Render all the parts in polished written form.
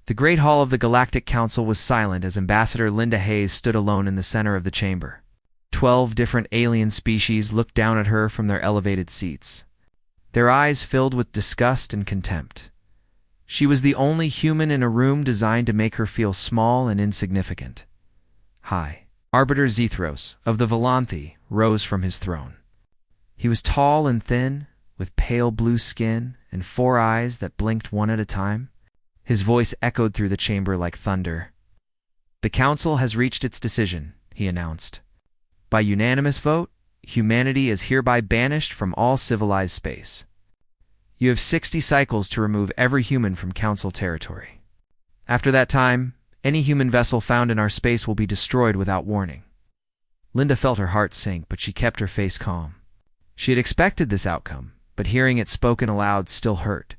The Great Hall of the Galactic Council was silent as Ambassador Linda Hayes stood alone in the center of the chamber. 12 different alien species looked down at her from their elevated seats, their eyes filled with disgust and contempt. She was the only human in a room designed to make her feel small and insignificant. Hi. Arbiter Zethros, of the Volanthi, rose from his throne. He was tall and thin, with pale blue skin and 4 eyes that blinked one at a time. His voice echoed through the chamber like thunder. "The Council has reached its decision," he announced. "By unanimous vote, humanity is hereby banished from all civilized space. You have 60 cycles to remove every human from Council territory. After that time, any human vessel found in our space will be destroyed without warning." Linda felt her heart sink, but she kept her face calm. She had expected this outcome, but hearing it spoken aloud still hurt.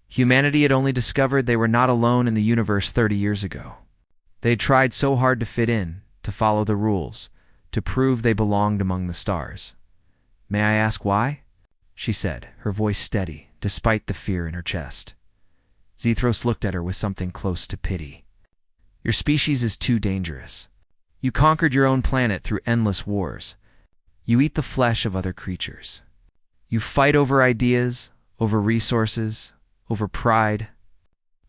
Humanity had only discovered they were not alone in the universe 30 years ago. They had tried so hard to fit in, to follow the rules, to prove they belonged among the stars. "May I ask why?" she said, her voice steady, despite the fear in her chest. Zethros looked at her with something close to pity. "Your species is too dangerous. You conquered your own planet through endless wars. You eat the flesh of other creatures. You fight over ideas, over resources, over pride.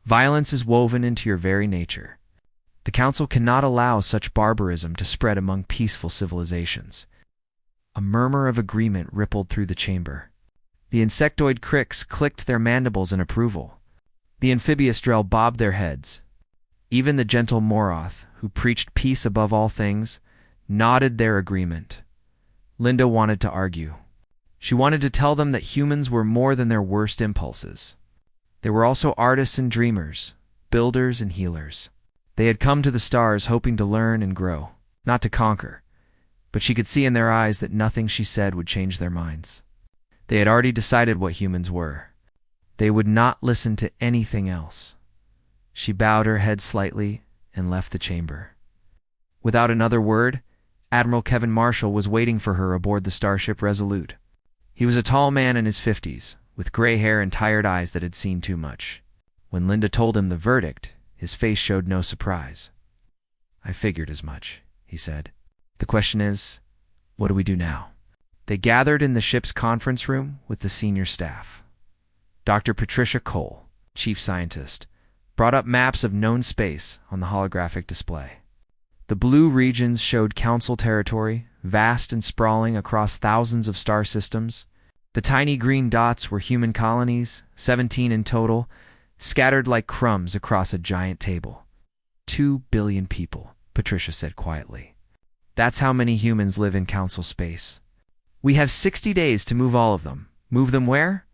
Violence is woven into your very nature. The Council cannot allow such barbarism to spread among peaceful civilizations." A murmur of agreement rippled through the chamber. The insectoid cricks clicked their mandibles in approval. The amphibious drell bobbed their heads. Even the gentle Moroth, who preached peace above all things, nodded their agreement. Linda wanted to argue. She wanted to tell them that humans were more than their worst impulses. They were also artists and dreamers, builders and healers. They had come to the stars hoping to learn and grow, not to conquer, but she could see in their eyes that nothing she said would change their minds. They had already decided what humans were. They would not listen to anything else. She bowed her head slightly and left the chamber. Without another word, Admiral Kevin Marshall was waiting for her aboard the starship Resolute. He was a tall man in his 50s, with gray hair and tired eyes that had seen too much. When Linda told him the verdict, his face showed no surprise. "I figured as much," he said. "The question is, what do we do now?" They gathered in the ship's conference room with the senior staff. Dr. Patricia Cole, chief scientist, brought up maps of known space on the holographic display. The blue regions showed Council territory, vast and sprawling across thousands of star systems. The tiny green dots were human colonies, 17 in total, scattered like crumbs across a giant table. 2 billion people, Patricia said quietly. That's how many humans live in Council space. "We have 60 days to move all of them. Move them where?"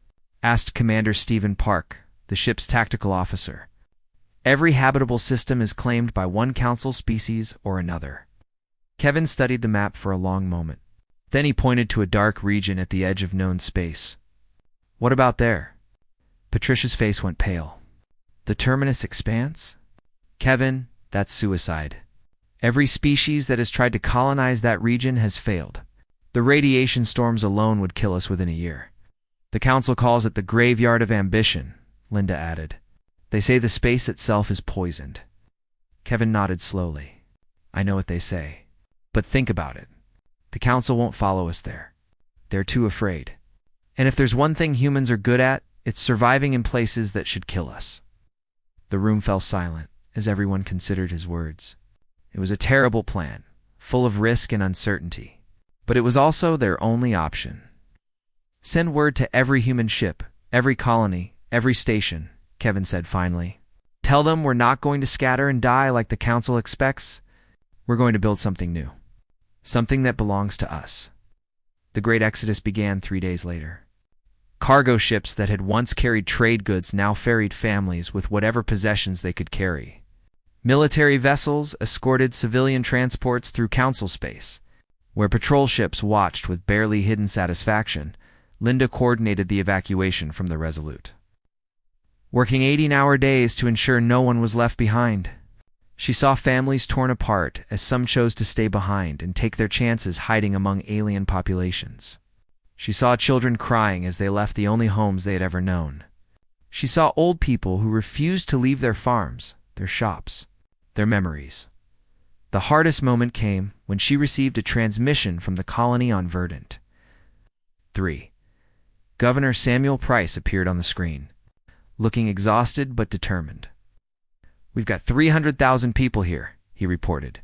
asked Commander Stephen Park, the ship's tactical officer. "Every habitable system is claimed by one Council species or another." Kevin studied the map for a long moment. Then he pointed to a dark region at the edge of known space. "What about there?" Patricia's face went pale. "The Terminus Expanse?" "Kevin, that's suicide. Every species that has tried to colonize that region has failed. The radiation storms alone would kill us within a year." "The Council calls it the graveyard of ambition," Linda added. "They say the space itself is poisoned." Kevin nodded slowly. "I know what they say. But think about it. The Council won't follow us there. They're too afraid. And if there's one thing humans are good at, it's surviving in places that should kill us." The room fell silent as everyone considered his words. It was a terrible plan, full of risk and uncertainty. But it was also their only option. "Send word to every human ship, every colony, every station," Kevin said finally. "Tell them we're not going to scatter and die like the Council expects. We're going to build something new. Something that belongs to us." The Great Exodus began 3 days later. Cargo ships that had once carried trade goods now ferried families with whatever possessions they could carry. Military vessels escorted civilian transports through Council space. Where patrol ships watched with barely hidden satisfaction, Linda coordinated the evacuation from the Resolute, working 18-hour days to ensure no one was left behind. She saw families torn apart as some chose to stay behind and take their chances hiding among alien populations. She saw children crying as they left the only homes they had ever known. She saw old people who refused to leave their farms, their shops, their memories. The hardest moment came when she received a transmission from the colony on Verdant. 3. Governor Samuel Price appeared on the screen, looking exhausted but determined. "We've got 300,000 people here," he reported.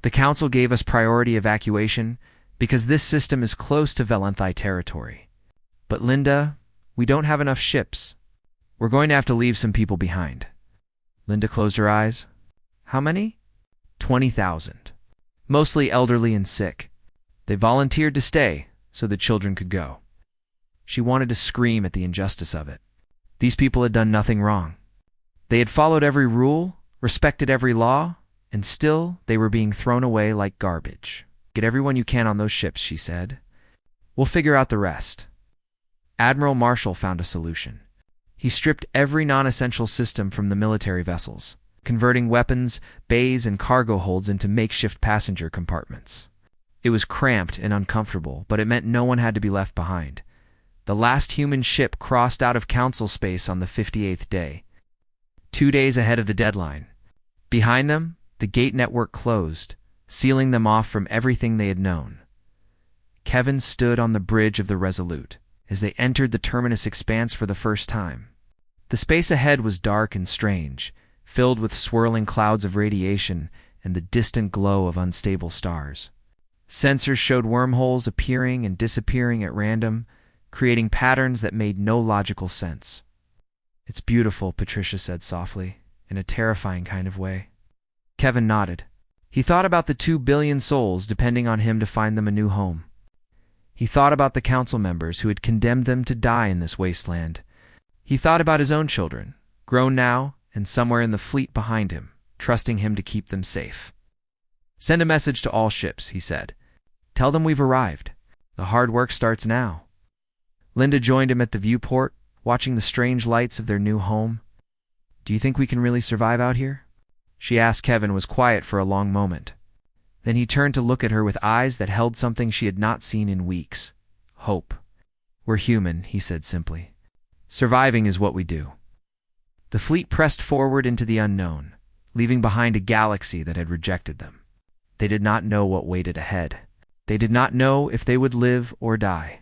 "The council gave us priority evacuation because this system is close to Valenthi territory. But Linda, we don't have enough ships. We're going to have to leave some people behind." Linda closed her eyes. "How many?" 20,000. Mostly elderly and sick. They volunteered to stay so the children could go. She wanted to scream at the injustice of it. These people had done nothing wrong. They had followed every rule, respected every law, and still they were being thrown away like garbage. "Get everyone you can on those ships," she said. "We'll figure out the rest." Admiral Marshall found a solution. He stripped every non-essential system from the military vessels, converting weapons, bays, and cargo holds into makeshift passenger compartments. It was cramped and uncomfortable, but it meant no one had to be left behind. The last human ship crossed out of council space on the 58th day, 2 days ahead of the deadline. Behind them, the gate network closed, sealing them off from everything they had known. Kevin stood on the bridge of the Resolute as they entered the terminus expanse for the first time. The space ahead was dark and strange, filled with swirling clouds of radiation and the distant glow of unstable stars. Sensors showed wormholes appearing and disappearing at random, creating patterns that made no logical sense. "It's beautiful," Patricia said softly, in a terrifying kind of way. Kevin nodded. He thought about the 2 billion souls depending on him to find them a new home. He thought about the council members who had condemned them to die in this wasteland. He thought about his own children, grown now and somewhere in the fleet behind him, trusting him to keep them safe. "Send a message to all ships," he said. "Tell them we've arrived. The hard work starts now." Linda joined him at the viewport, watching the strange lights of their new home. "Do you think we can really survive out here?" she asked. Kevin was quiet for a long moment. Then he turned to look at her with eyes that held something she had not seen in weeks. Hope. "We're human," he said simply. "Surviving is what we do." The fleet pressed forward into the unknown, leaving behind a galaxy that had rejected them. They did not know what waited ahead. They did not know if they would live or die.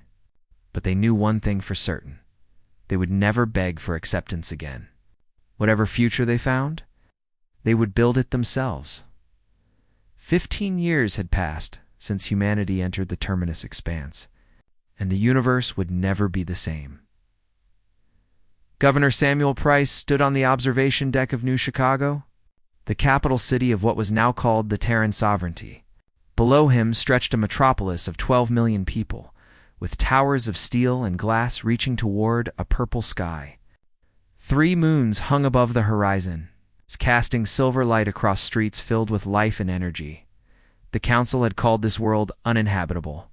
But they knew one thing for certain. They would never beg for acceptance again. Whatever future they found, they would build it themselves. 15 years had passed since humanity entered the terminus expanse, and the universe would never be the same. Governor Samuel Price stood on the observation deck of New Chicago, the capital city of what was now called the Terran Sovereignty. Below him stretched a metropolis of 12 million people, with towers of steel and glass reaching toward a purple sky. 3 moons hung above the horizon, casting silver light across streets filled with life and energy. The council had called this world uninhabitable.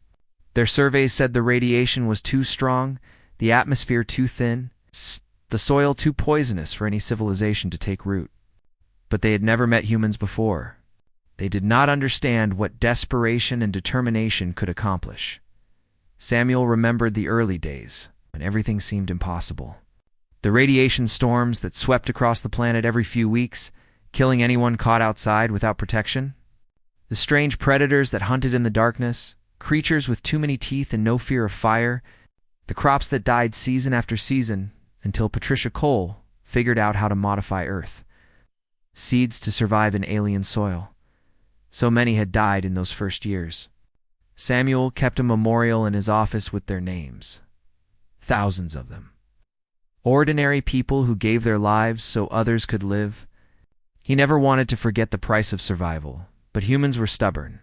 Their surveys said the radiation was too strong, the atmosphere too thin, the soil too poisonous for any civilization to take root. But they had never met humans before. They did not understand what desperation and determination could accomplish. Samuel remembered the early days, when everything seemed impossible. The radiation storms that swept across the planet every few weeks, killing anyone caught outside without protection. The strange predators that hunted in the darkness, creatures with too many teeth and no fear of fire, the crops that died season after season, until Patricia Cole figured out how to modify Earth. Seeds to survive in alien soil. So many had died in those first years. Samuel kept a memorial in his office with their names. Thousands of them. Ordinary people who gave their lives so others could live. He never wanted to forget the price of survival, but humans were stubborn.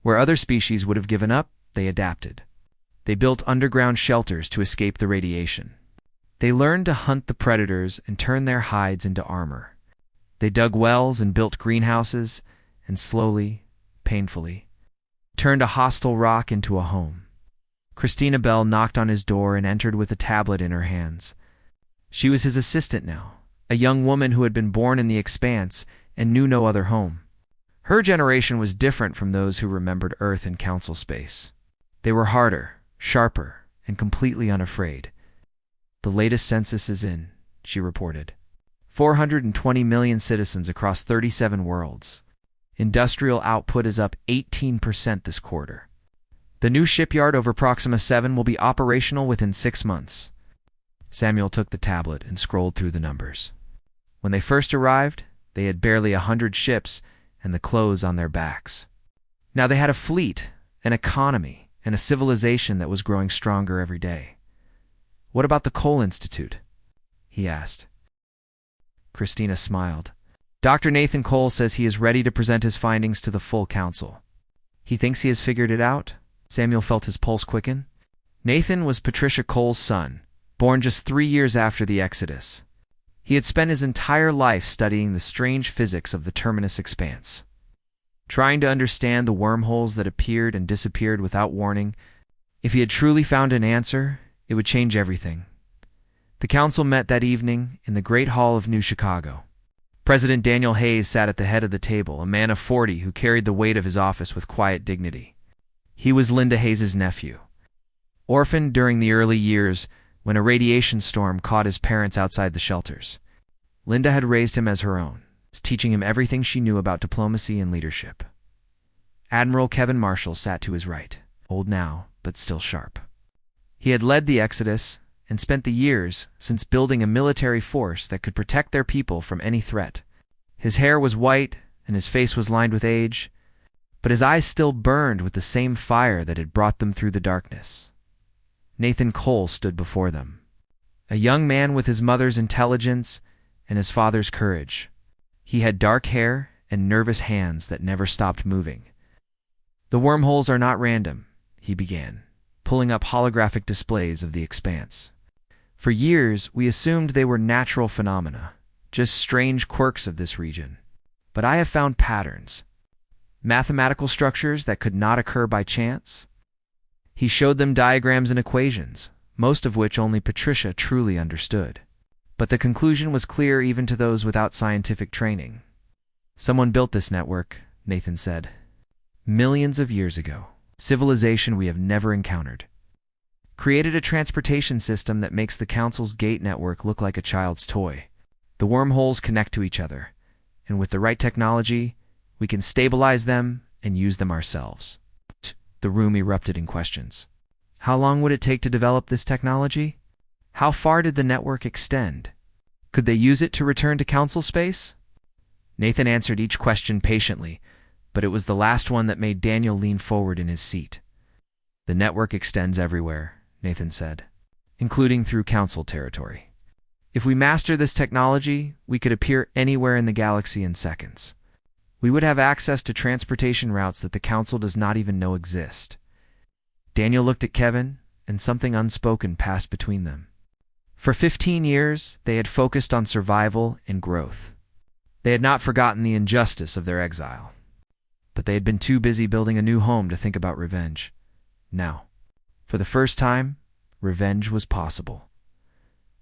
Where other species would have given up, they adapted. They built underground shelters to escape the radiation. They learned to hunt the predators and turn their hides into armor. They dug wells and built greenhouses, and slowly, painfully, turned a hostile rock into a home. Christina Bell knocked on his door and entered with a tablet in her hands. She was his assistant now, a young woman who had been born in the expanse and knew no other home. Her generation was different from those who remembered Earth and council space. They were harder, sharper, and completely unafraid. "The latest census is in," she reported. 420 million citizens across 37 worlds. Industrial output is up 18% this quarter. The new shipyard over Proxima 7 will be operational within 6 months. Samuel took the tablet and scrolled through the numbers. When they first arrived, they had barely 100 ships and the clothes on their backs. Now they had a fleet, an economy, and a civilization that was growing stronger every day. "What about the Coal Institute?" he asked. Christina smiled. "Dr. Nathan Cole says he is ready to present his findings to the full council." "He thinks he has figured it out?" Samuel felt his pulse quicken. Nathan was Patricia Cole's son, born just 3 years after the Exodus. He had spent his entire life studying the strange physics of the terminus expanse, trying to understand the wormholes that appeared and disappeared without warning. If he had truly found an answer, it would change everything. The council met that evening in the Great Hall of New Chicago. President Daniel Hayes sat at the head of the table, a man of 40 who carried the weight of his office with quiet dignity. He was Linda Hayes' nephew. Orphaned during the early years when a radiation storm caught his parents outside the shelters, Linda had raised him as her own, teaching him everything she knew about diplomacy and leadership. Admiral Kevin Marshall sat to his right, old now, but still sharp. He had led the Exodus and spent the years since building a military force that could protect their people from any threat. His hair was white and his face was lined with age, but his eyes still burned with the same fire that had brought them through the darkness. Nathan Cole stood before them, a young man with his mother's intelligence and his father's courage. He had dark hair and nervous hands that never stopped moving. "The wormholes are not random," he began, pulling up holographic displays of the expanse. "For years, we assumed they were natural phenomena, just strange quirks of this region. But I have found patterns, mathematical structures that could not occur by chance." He showed them diagrams and equations, most of which only Patricia truly understood. But the conclusion was clear even to those without scientific training. "Someone built this network," Nathan said. "Millions of years ago. Civilization we have never encountered. Created a transportation system that makes the Council's gate network look like a child's toy. The wormholes connect to each other, and with the right technology, we can stabilize them and use them ourselves." The room erupted in questions. How long would it take to develop this technology? How far did the network extend? Could they use it to return to Council space? Nathan answered each question patiently, but it was the last one that made Daniel lean forward in his seat. "The network extends everywhere," Nathan said, "including through Council territory. If we master this technology, we could appear anywhere in the galaxy in seconds. We would have access to transportation routes that the Council does not even know exist." Daniel looked at Kevin, and something unspoken passed between them. For 15 years, they had focused on survival and growth. They had not forgotten the injustice of their exile. But they had been too busy building a new home to think about revenge. Now, for the first time, revenge was possible.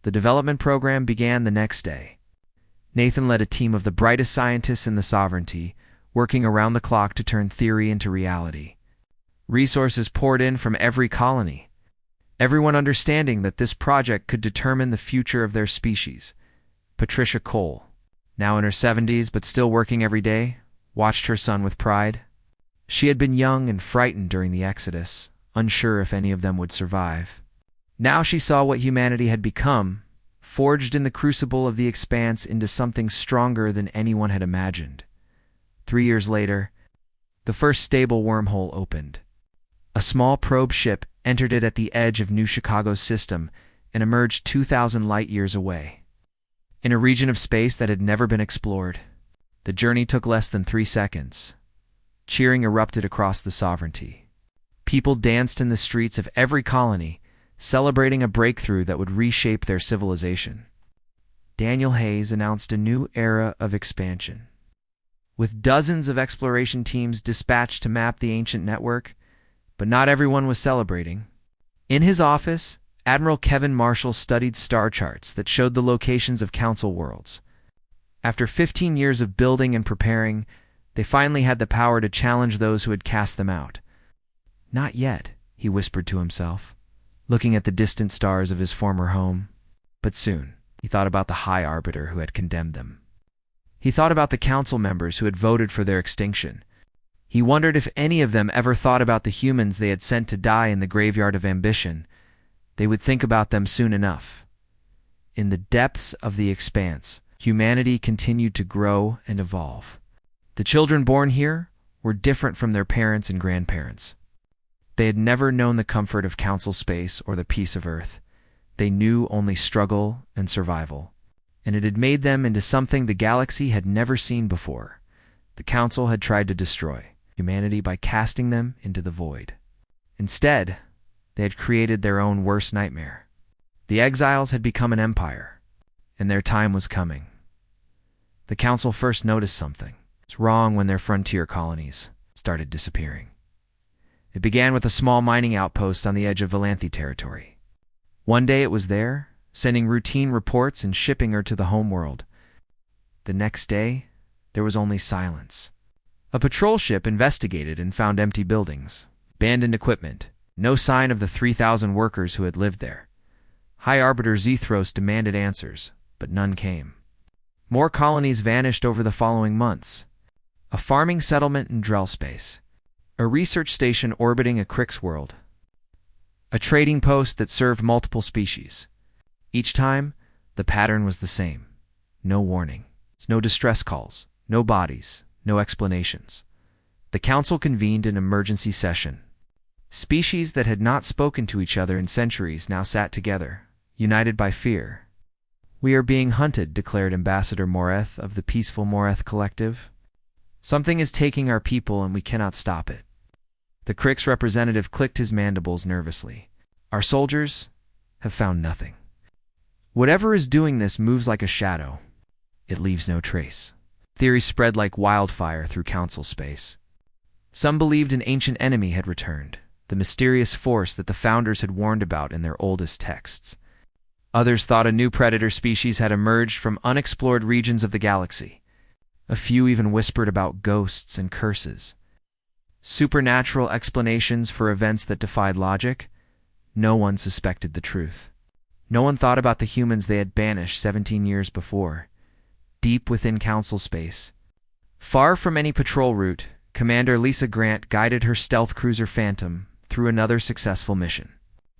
The development program began the next day. Nathan led a team of the brightest scientists in the sovereignty, working around the clock to turn theory into reality. Resources poured in from every colony, everyone understanding that this project could determine the future of their species. Patricia Cole, now in her 70s but still working every day, watched her son with pride. She had been young and frightened during the Exodus, unsure if any of them would survive. Now she saw what humanity had become, forged in the crucible of the expanse into something stronger than anyone had imagined. 3 years later, the first stable wormhole opened. A small probe ship entered it at the edge of New Chicago's system and emerged 2,000 light-years away. In a region of space that had never been explored, the journey took less than 3 seconds. Cheering erupted across the sovereignty. People danced in the streets of every colony, celebrating a breakthrough that would reshape their civilization. Daniel Hayes announced a new era of expansion. With dozens of exploration teams dispatched to map the ancient network, but not everyone was celebrating. In his office, Admiral Kevin Marshall studied star charts that showed the locations of Council worlds. After 15 years of building and preparing, they finally had the power to challenge those who had cast them out. "Not yet," he whispered to himself, looking at the distant stars of his former home. "But soon." He thought about the High Arbiter who had condemned them. He thought about the council members who had voted for their extinction. He wondered if any of them ever thought about the humans they had sent to die in the graveyard of ambition. They would think about them soon enough. In the depths of the expanse, humanity continued to grow and evolve. The children born here were different from their parents and grandparents. They had never known the comfort of council space or the peace of Earth. They knew only struggle and survival, and it had made them into something the galaxy had never seen before. The council had tried to destroy humanity by casting them into the void. Instead, they had created their own worst nightmare. The exiles had become an empire, and their time was coming. The council first noticed something was wrong when their frontier colonies started disappearing. It began with a small mining outpost on the edge of Valanthi territory. One day it was there, sending routine reports and shipping her to the homeworld. The next day, there was only silence. A patrol ship investigated and found empty buildings, abandoned equipment, no sign of the 3,000 workers who had lived there. High Arbiter Zethros demanded answers, but none came. More colonies vanished over the following months. A farming settlement in Drell space, a research station orbiting a Crix world, a trading post that served multiple species. Each time, the pattern was the same. No warning, no distress calls, no bodies, no explanations. The council convened an emergency session. Species that had not spoken to each other in centuries now sat together, united by fear. "We are being hunted," declared Ambassador Moreth of the Peaceful Moreth Collective. "Something is taking our people and we cannot stop it." The Crix representative clicked his mandibles nervously. "Our soldiers have found nothing. Whatever is doing this moves like a shadow. It leaves no trace." Theories spread like wildfire through council space. Some believed an ancient enemy had returned, the mysterious force that the founders had warned about in their oldest texts. Others thought a new predator species had emerged from unexplored regions of the galaxy. A few even whispered about ghosts and curses. Supernatural explanations for events that defied logic. No one suspected the truth. No one thought about the humans they had banished 17 years before. Deep within council space, far from any patrol route, Commander Lisa Grant guided her stealth cruiser Phantom through another successful mission.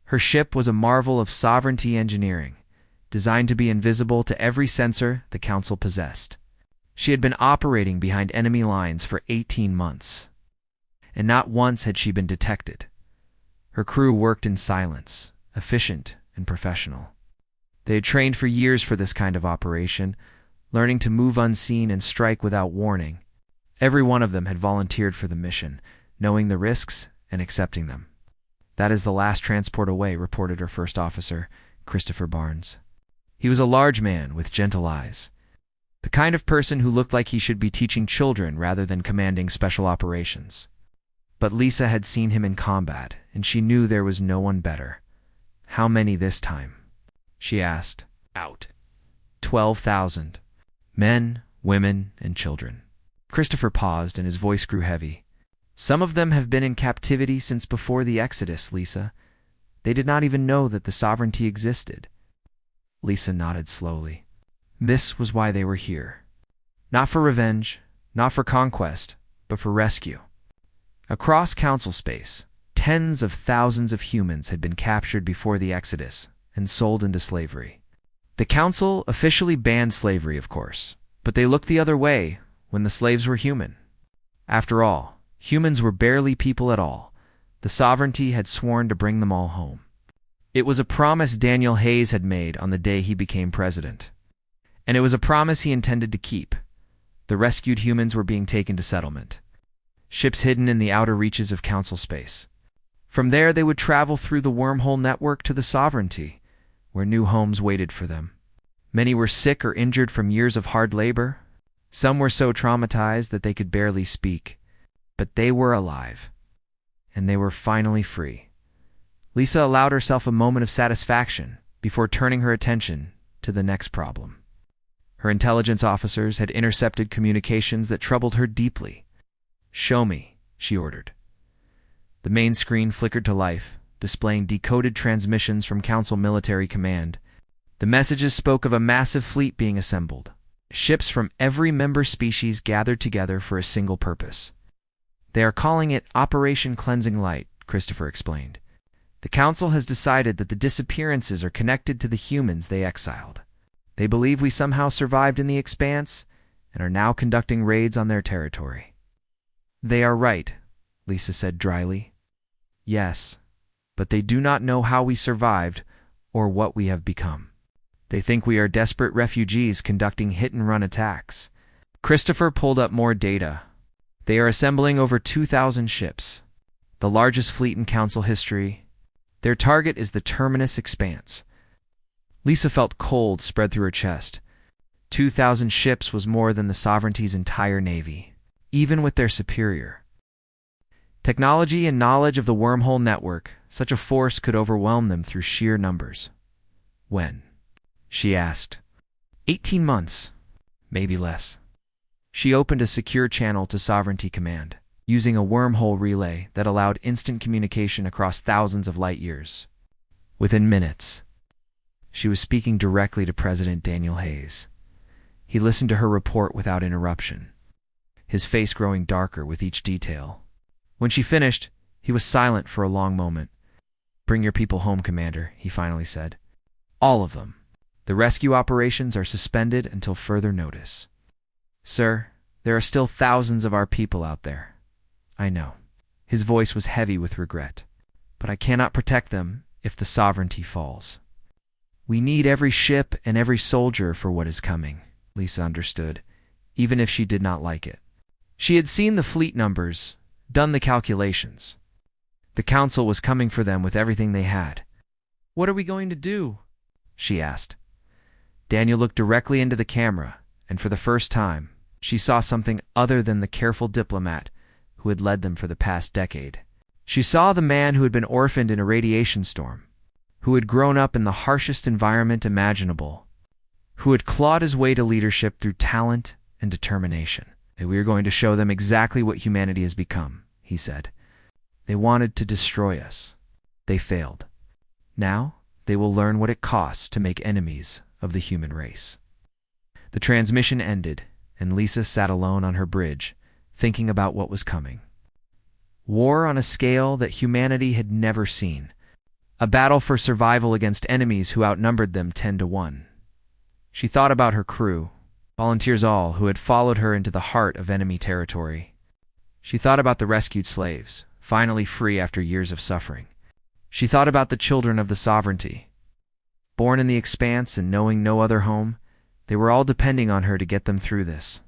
Her ship was a marvel of sovereignty engineering, designed to be invisible to every sensor the council possessed. She had been operating behind enemy lines for 18 months, and not once had she been detected. Her crew worked in silence, efficient and professional. They had trained for years for this kind of operation, learning to move unseen and strike without warning. Every one of them had volunteered for the mission, knowing the risks and accepting them. "That is the last transport away," reported her first officer, Christopher Barnes. He was a large man with gentle eyes, the kind of person who looked like he should be teaching children rather than commanding special operations. But Lisa had seen him in combat, and she knew there was no one better. "How many this time?" she asked. "Out. 12,000. Men, women, and children." Christopher paused, and his voice grew heavy. "Some of them have been in captivity since before the Exodus, Lisa. They did not even know that the sovereignty existed." Lisa nodded slowly. This was why they were here. Not for revenge, not for conquest, but for rescue. Across council space, tens of thousands of humans had been captured before the Exodus and sold into slavery. The council officially banned slavery, of course, but they looked the other way when the slaves were human. After all, humans were barely people at all. The sovereignty had sworn to bring them all home. It was a promise Daniel Hayes had made on the day he became president. And it was a promise he intended to keep. The rescued humans were being taken to settlement, ships hidden in the outer reaches of council space. From there, they would travel through the wormhole network to the sovereignty, where new homes waited for them. Many were sick or injured from years of hard labor. Some were so traumatized that they could barely speak. But they were alive, and they were finally free. Lisa allowed herself a moment of satisfaction before turning her attention to the next problem. Her intelligence officers had intercepted communications that troubled her deeply. "Show me," she ordered. The main screen flickered to life, displaying decoded transmissions from Council Military Command. The messages spoke of a massive fleet being assembled, ships from every member species gathered together for a single purpose. They are calling it Operation Cleansing Light, Christopher explained. The Council has decided that the disappearances are connected to the humans they exiled. They believe we somehow survived in the Expanse and are now conducting raids on their territory. They are right, Lisa said dryly. Yes, but they do not know how we survived or what we have become. They think we are desperate refugees conducting hit-and-run attacks. Christopher pulled up more data. They are assembling over 2,000 ships, the largest fleet in Council history. Their target is the Terminus Expanse. Lisa felt cold spread through her chest. 2,000 ships was more than the Sovereignty's entire navy, even with their superior technology and knowledge of the wormhole network. Such a force could overwhelm them through sheer numbers. When? She asked. 18 months, maybe less. She opened a secure channel to Sovereignty Command, using a wormhole relay that allowed instant communication across thousands of light years. Within minutes, she was speaking directly to President Daniel Hayes. He listened to her report without interruption, his face growing darker with each detail. When she finished, he was silent for a long moment. "Bring your people home, Commander," he finally said. "All of them. The rescue operations are suspended until further notice." "Sir, there are still thousands of our people out there." "I know." His voice was heavy with regret. "But I cannot protect them if the Sovereignty falls." "We need every ship and every soldier for what is coming," Lisa understood, even if she did not like it. She had seen the fleet numbers, done the calculations. The Council was coming for them with everything they had. "What are we going to do?" she asked. Daniel looked directly into the camera, and for the first time, she saw something other than the careful diplomat who had led them for the past decade. She saw the man who had been orphaned in a radiation storm, who had grown up in the harshest environment imaginable, who had clawed his way to leadership through talent and determination. "We are going to show them exactly what humanity has become," he said. "They wanted to destroy us. They failed. Now they will learn what it costs to make enemies of the human race." The transmission ended, and Lisa sat alone on her bridge, thinking about what was coming. War on a scale that humanity had never seen. A battle for survival against enemies who outnumbered them 10 to 1. She thought about her crew, volunteers all, who had followed her into the heart of enemy territory. She thought about the rescued slaves, finally free after years of suffering. She thought about the children of the Sovereignty. Born in the Expanse and knowing no other home, they were all depending on her to get them through this.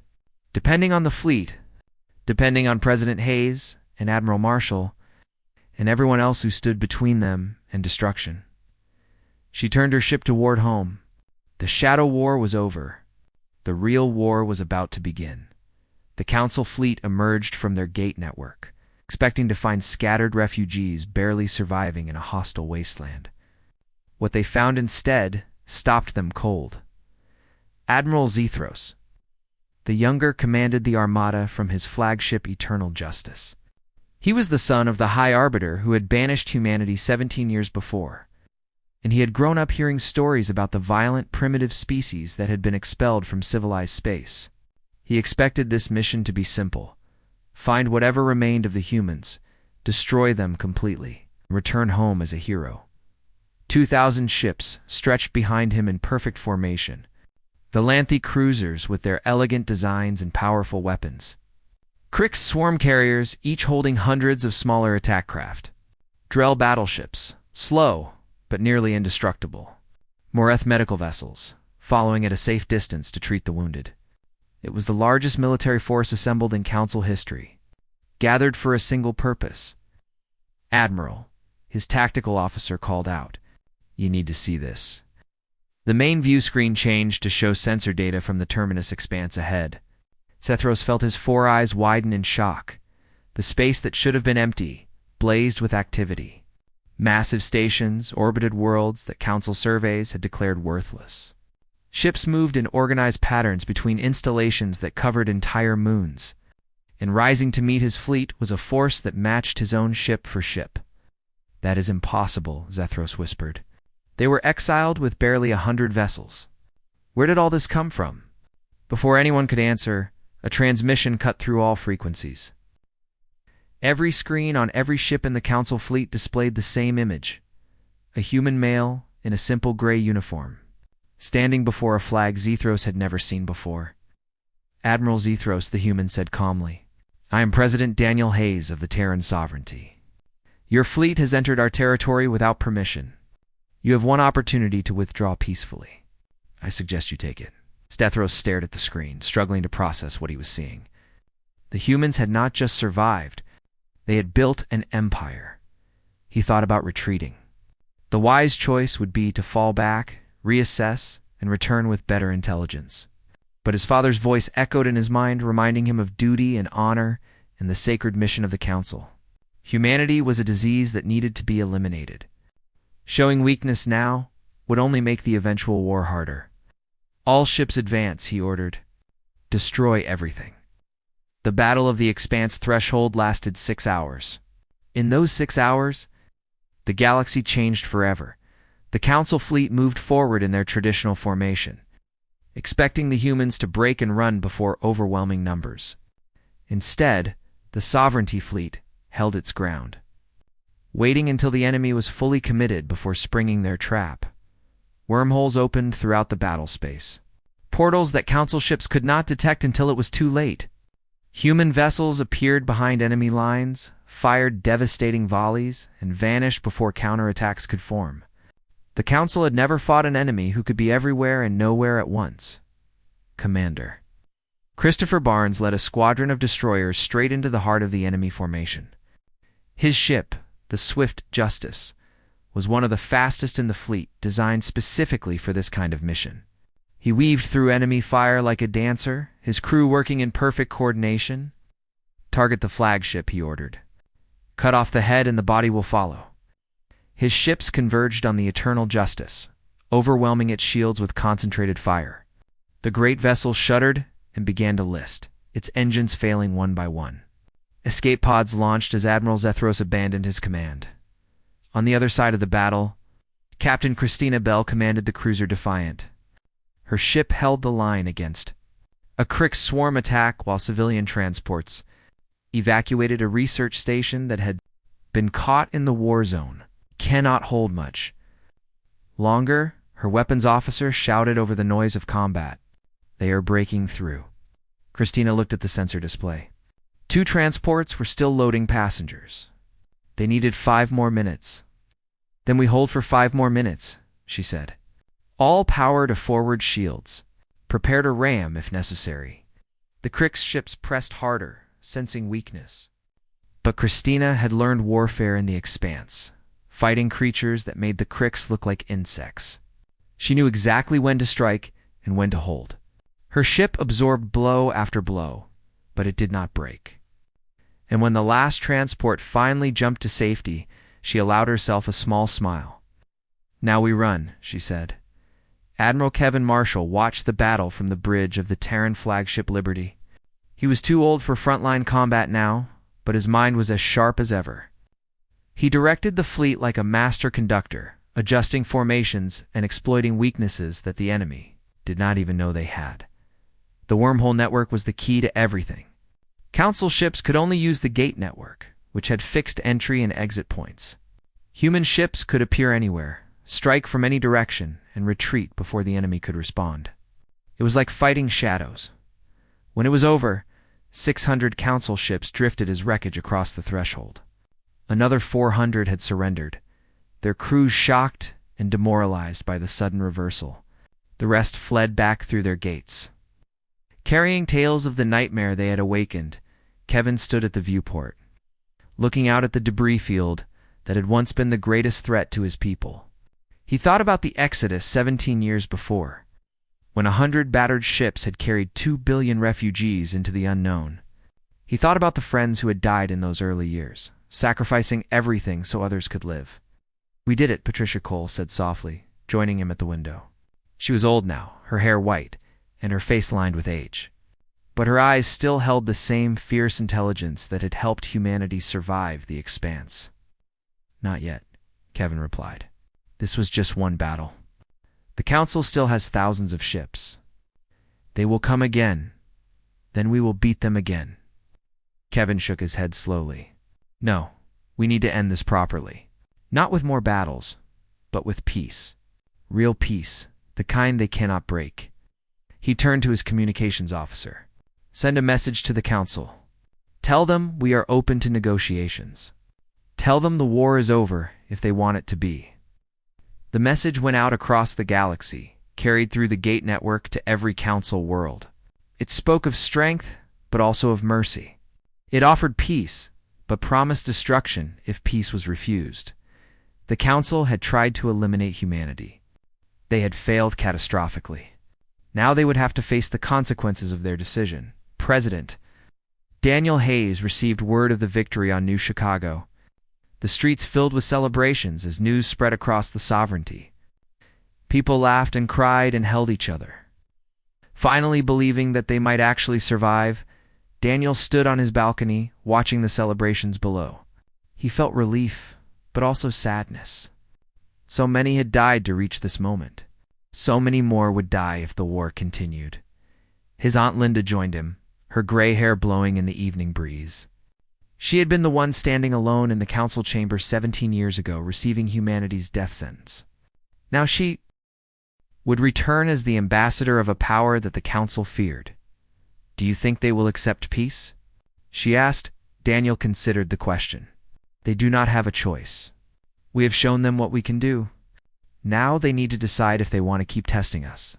Depending on the fleet, depending on President Hayes and Admiral Marshall, and everyone else who stood between them and destruction. She turned her ship toward home. The Shadow War was over. The real war was about to begin. The Council fleet emerged from their gate network, expecting to find scattered refugees barely surviving in a hostile wasteland. What they found instead stopped them cold. Admiral Zethros, the younger, commanded the armada from his flagship Eternal Justice. He was the son of the High Arbiter who had banished humanity 17 years before, and he had grown up hearing stories about the violent, primitive species that had been expelled from civilized space. He expected this mission to be simple: find whatever remained of the humans, destroy them completely, and return home as a hero. 2,000 ships stretched behind him in perfect formation. The Lanthe cruisers with their elegant designs and powerful weapons. Crick's swarm carriers, each holding hundreds of smaller attack craft. Drell battleships, slow but nearly indestructible. Moreth medical vessels, following at a safe distance to treat the wounded. It was the largest military force assembled in Council history, gathered for a single purpose. "Admiral," his tactical officer called out, "You need to see this." The main view screen changed to show sensor data from the Terminus Expanse ahead. Zethros felt his four eyes widen in shock. The space that should have been empty blazed with activity. Massive stations orbited worlds that Council surveys had declared worthless. Ships moved in organized patterns between installations that covered entire moons, and rising to meet his fleet was a force that matched his own ship for ship. "That is impossible," Zethros whispered. They were exiled with barely 100 vessels. Where did all this come from? Before anyone could answer, a transmission cut through all frequencies. Every screen on every ship in the Council fleet displayed the same image: a human male in a simple gray uniform, standing before a flag Zethros had never seen before. "Admiral Zethros," the human said calmly, "I am President Daniel Hayes of the Terran Sovereignty. Your fleet has entered our territory without permission. You have one opportunity to withdraw peacefully. I suggest you take it." Zethros stared at the screen, struggling to process what he was seeing. The humans had not just survived, they had built an empire. He thought about retreating. The wise choice would be to fall back, reassess, and return with better intelligence. But his father's voice echoed in his mind, reminding him of duty and honor and the sacred mission of the Council. Humanity was a disease that needed to be eliminated. Showing weakness now would only make the eventual war harder. "All ships advance," he ordered. "Destroy everything." The Battle of the Expanse threshold lasted 6 hours. In those 6 hours, the galaxy changed forever. The Council fleet moved forward in their traditional formation, expecting the humans to break and run before overwhelming numbers. Instead, the Sovereignty fleet held its ground, waiting until the enemy was fully committed before springing their trap. Wormholes opened throughout the battle space, portals that Council ships could not detect until it was too late. Human vessels appeared behind enemy lines, fired devastating volleys, and vanished before counterattacks could form. The Council had never fought an enemy who could be everywhere and nowhere at once. Commander Christopher Barnes led a squadron of destroyers straight into the heart of the enemy formation. His ship, the Swift Justice, was one of the fastest in the fleet, designed specifically for this kind of mission. He weaved through enemy fire like a dancer, his crew working in perfect coordination. "Target the flagship," he ordered. "Cut off the head and the body will follow." His ships converged on the Eternal Justice, overwhelming its shields with concentrated fire. The great vessel shuddered and began to list, its engines failing one by one. Escape pods launched as Admiral Zethros abandoned his command. On the other side of the battle, Captain Christina Bell commanded the cruiser Defiant. Her ship held the line against a Krix swarm attack, while civilian transports evacuated a research station that had been caught in the war zone. "Cannot hold much longer," her weapons officer shouted over the noise of combat. "They are breaking through." Christina looked at the sensor display. 2 transports were still loading passengers. They needed 5 more minutes. "Then we hold for 5 more minutes," she said. "All power to forward shields. Prepare to ram if necessary." The Krix ships pressed harder, sensing weakness. But Christina had learned warfare in the Expanse, fighting creatures that made the Krix look like insects. She knew exactly when to strike and when to hold. Her ship absorbed blow after blow, but it did not break. And when the last transport finally jumped to safety, she allowed herself a small smile. "Now we run," she said. Admiral Kevin Marshall watched the battle from the bridge of the Terran flagship Liberty. He was too old for frontline combat now, but his mind was as sharp as ever. He directed the fleet like a master conductor, adjusting formations and exploiting weaknesses that the enemy did not even know they had. The wormhole network was the key to everything. Council ships could only use the gate network, which had fixed entry and exit points. Human ships could appear anywhere, strike from any direction, and retreat before the enemy could respond. It was like fighting shadows. When it was over, 600 Council ships drifted as wreckage across the threshold. Another 400 had surrendered, their crews shocked and demoralized by the sudden reversal. The rest fled back through their gates. Carrying tales of the nightmare they had awakened, Kevin stood at the viewport, looking out at the debris field that had once been the greatest threat to his people. He thought about the Exodus 17 years before, when 100 battered ships had carried 2 billion refugees into the unknown. He thought about the friends who had died in those early years, sacrificing everything so others could live. "We did it," Patricia Cole said softly, joining him at the window. She was old now, her hair white, and her face lined with age. But her eyes still held the same fierce intelligence that had helped humanity survive the Expanse. "Not yet," Kevin replied. This was just one battle. The Council still has thousands of ships. They will come again. Then we will beat them again. Kevin shook his head slowly. No, we need to end this properly. Not with more battles, but with peace. Real peace, the kind they cannot break. He turned to his communications officer. Send a message to the Council. Tell them we are open to negotiations. Tell them the war is over if they want it to be. The message went out across the galaxy, carried through the gate network to every Council world. It spoke of strength, but also of mercy. It offered peace, but promised destruction if peace was refused. The Council had tried to eliminate humanity. They had failed catastrophically. Now they would have to face the consequences of their decision. President Daniel Hayes received word of the victory on New Chicago. The streets filled with celebrations as news spread across the sovereignty. People laughed and cried and held each other. Finally believing that they might actually survive, Daniel stood on his balcony, watching the celebrations below. He felt relief, but also sadness. So many had died to reach this moment. So many more would die if the war continued. His Aunt Linda joined him, her gray hair blowing in the evening breeze. She had been the one standing alone in the Council chamber 17 years ago, receiving humanity's death sentence. Now she would return as the ambassador of a power that the Council feared. Do you think they will accept peace? She asked. Daniel considered the question. They do not have a choice. We have shown them what we can do. Now they need to decide if they want to keep testing us.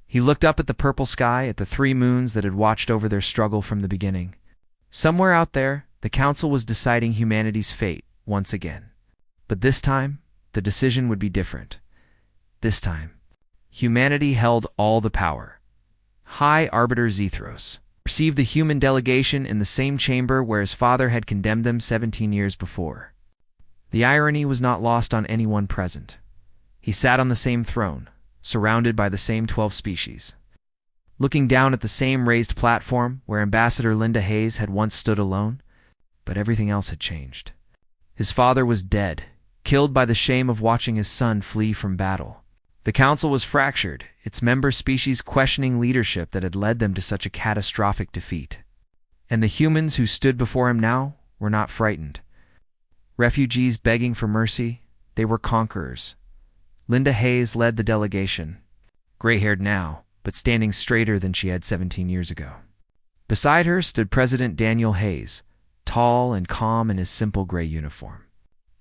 He looked up at the purple sky, at the 3 moons that had watched over their struggle from the beginning. Somewhere out there, the Council was deciding humanity's fate once again. But this time, the decision would be different. This time, humanity held all the power. High Arbiter Zethros received the human delegation in the same chamber where his father had condemned them 17 years before. The irony was not lost on anyone present. He sat on the same throne, surrounded by the same 12 species. Looking down at the same raised platform where Ambassador Linda Hayes had once stood alone, but everything else had changed. His father was dead, killed by the shame of watching his son flee from battle. The Council was fractured, its member species questioning leadership that had led them to such a catastrophic defeat. And the humans who stood before him now were not frightened. Refugees begging for mercy, they were conquerors. Linda Hayes led the delegation, gray-haired now, but standing straighter than she had 17 years ago. Beside her stood President Daniel Hayes, tall and calm in his simple gray uniform.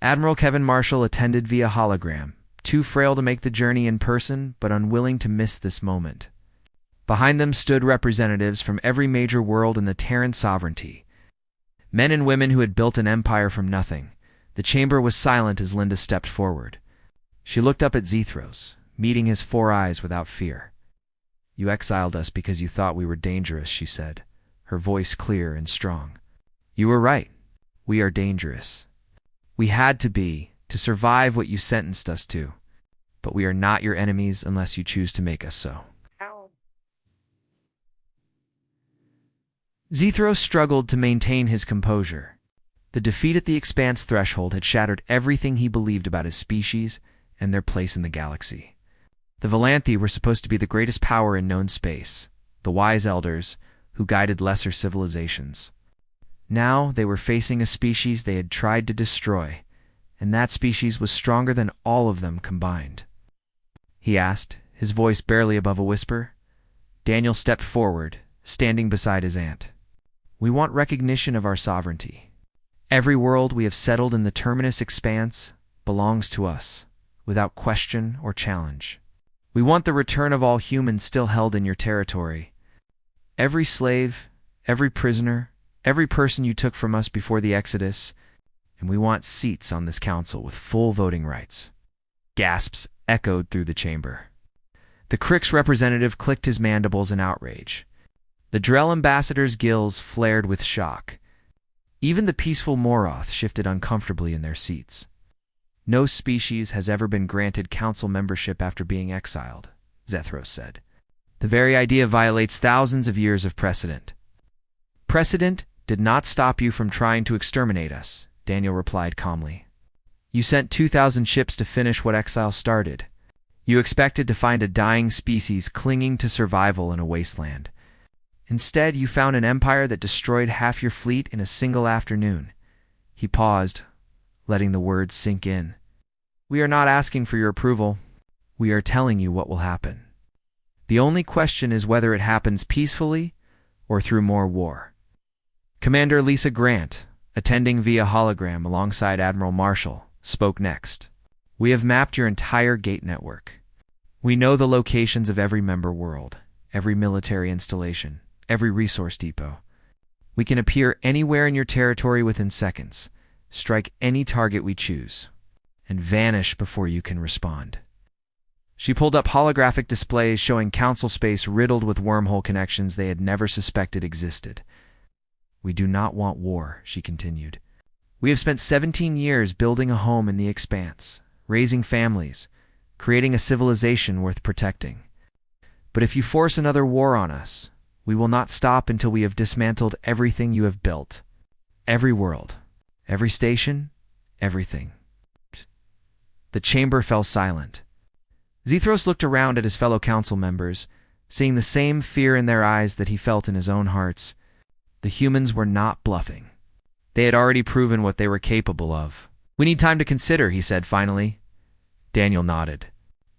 Admiral Kevin Marshall attended via hologram, too frail to make the journey in person, but unwilling to miss this moment. Behind them stood representatives from every major world in the Terran sovereignty. Men and women who had built an empire from nothing. The chamber was silent as Linda stepped forward. She looked up at Zethros, meeting his 4 eyes without fear. You exiled us because you thought we were dangerous, she said, her voice clear and strong. You were right. We are dangerous. We had to be, to survive what you sentenced us to. But we are not your enemies unless you choose to make us so. Zethros struggled to maintain his composure. The defeat at the Expanse threshold had shattered everything he believed about his species and their place in the galaxy. The Valanthi were supposed to be the greatest power in known space, the wise elders who guided lesser civilizations. Now they were facing a species they had tried to destroy, and that species was stronger than all of them combined. He asked, his voice barely above a whisper. Daniel stepped forward, standing beside his aunt. We want recognition of our sovereignty. Every world we have settled in the terminus expanse belongs to us, without question or challenge. We want the return of all humans still held in your territory. Every slave, every prisoner, every person you took from us before the Exodus, and we want seats on this council with full voting rights. Gasps echoed through the chamber. The Crix representative clicked his mandibles in outrage. The Drell ambassador's gills flared with shock. Even the peaceful Moroth shifted uncomfortably in their seats. No species has ever been granted council membership after being exiled, Zethros said. The very idea violates thousands of years of precedent. Precedent did not stop you from trying to exterminate us, Daniel replied calmly. You sent 2,000 ships to finish what exile started. You expected to find a dying species clinging to survival in a wasteland. Instead, you found an empire that destroyed half your fleet in a single afternoon. He paused, letting the words sink in. We are not asking for your approval. We are telling you what will happen. The only question is whether it happens peacefully or through more war. Commander Lisa Grant, attending via hologram alongside Admiral Marshall, spoke next. We have mapped your entire gate network. We know the locations of every member world, every military installation, every resource depot. We can appear anywhere in your territory within seconds, strike any target we choose, and vanish before you can respond. She pulled up holographic displays showing council space riddled with wormhole connections they had never suspected existed. We do not want war, she continued. We have spent 17 years building a home in the expanse, raising families, creating a civilization worth protecting. But if you force another war on us, we will not stop until we have dismantled everything you have built. Every world, every station, everything. The chamber fell silent. Zethros looked around at his fellow council members, seeing the same fear in their eyes that he felt in his own hearts. The humans were not bluffing. They had already proven what they were capable of. We need time to consider, he said finally. Daniel nodded.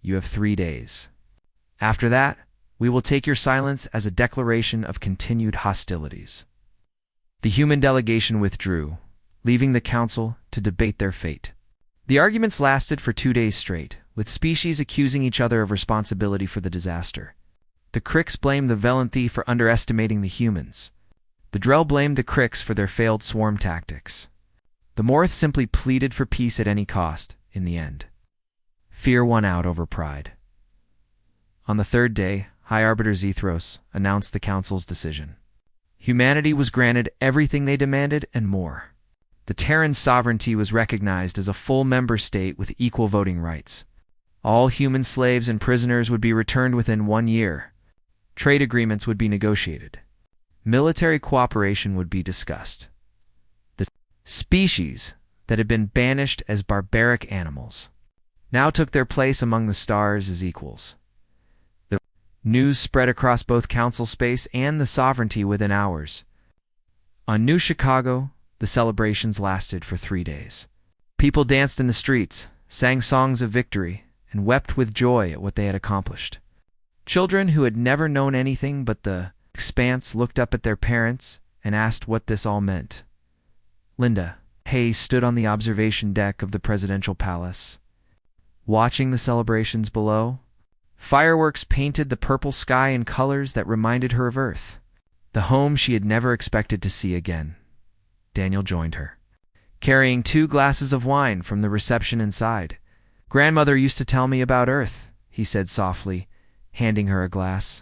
You have 3 days. After that, we will take your silence as a declaration of continued hostilities. The human delegation withdrew, leaving the council to debate their fate. The arguments lasted for 2 days straight, with species accusing each other of responsibility for the disaster. The Krix blamed the Velanthi for underestimating the humans. The Drell blamed the Krix for their failed swarm tactics. The Morth simply pleaded for peace at any cost, in the end. Fear won out over pride. On the 3rd day, High Arbiter Zethros announced the Council's decision. Humanity was granted everything they demanded and more. The Terran sovereignty was recognized as a full member state with equal voting rights. All human slaves and prisoners would be returned within 1 year. Trade agreements would be negotiated. Military cooperation would be discussed. The species that had been banished as barbaric animals now took their place among the stars as equals. The news spread across both council space and the sovereignty within hours. On New Chicago, the celebrations lasted for 3 days. People danced in the streets, sang songs of victory, and wept with joy at what they had accomplished. Children who had never known anything but the expanse looked up at their parents and asked what this all meant. Linda Hayes stood on the observation deck of the presidential palace, watching the celebrations below. Fireworks painted the purple sky in colors that reminded her of Earth, the home she had never expected to see again. Daniel joined her, carrying 2 glasses of wine from the reception inside. Grandmother used to tell me about Earth, he said softly, handing her a glass.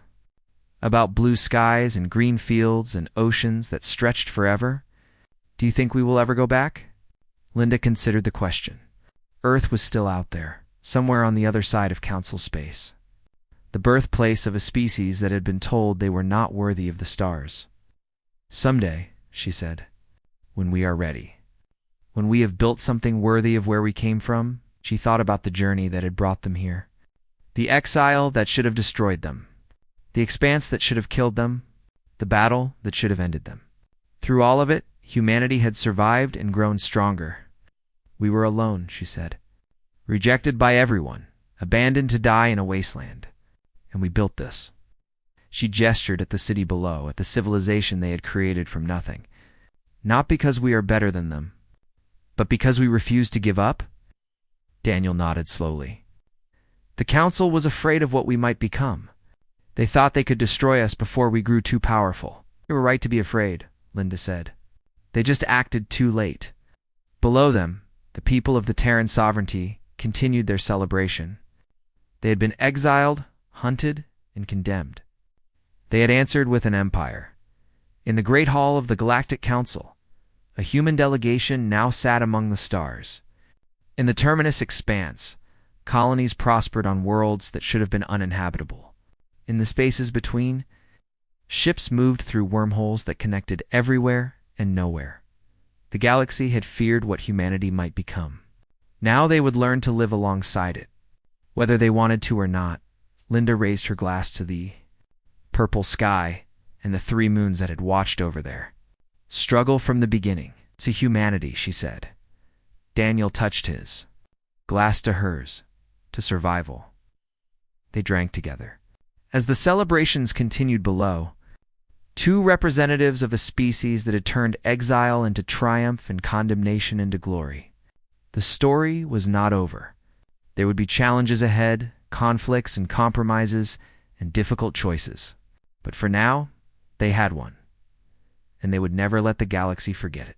About blue skies and green fields and oceans that stretched forever. Do you think we will ever go back? Linda considered the question. Earth was still out there, somewhere on the other side of council space. The birthplace of a species that had been told they were not worthy of the stars. Someday, she said, when we are ready. When we have built something worthy of where we came from, she thought about the journey that had brought them here. The exile that should have destroyed them. The expanse that should have killed them. The battle that should have ended them. Through all of it, humanity had survived and grown stronger. We were alone, she said. Rejected by everyone, abandoned to die in a wasteland. And we built this. She gestured at the city below, at the civilization they had created from nothing. Not because we are better than them, but because we refused to give up? Daniel nodded slowly. The council was afraid of what we might become. They thought they could destroy us before we grew too powerful. They were right to be afraid, Linda said. They just acted too late. Below them, the people of the Terran sovereignty continued their celebration. They had been exiled, hunted, and condemned. They had answered with an empire. In the Great Hall of the Galactic Council, a human delegation now sat among the stars. In the terminus expanse, colonies prospered on worlds that should have been uninhabitable. In the spaces between, ships moved through wormholes that connected everywhere and nowhere. The galaxy had feared what humanity might become. Now they would learn to live alongside it. Whether they wanted to or not, Linda raised her glass to the purple sky and the 3 moons that had watched over there. Struggle from the beginning to humanity, she said. Daniel touched his glass to hers, to survival. They drank together. As the celebrations continued below, 2 representatives of a species that had turned exile into triumph and condemnation into glory. The story was not over. There would be challenges ahead, conflicts and compromises, and difficult choices. But for now, they had one, and they would never let the galaxy forget it.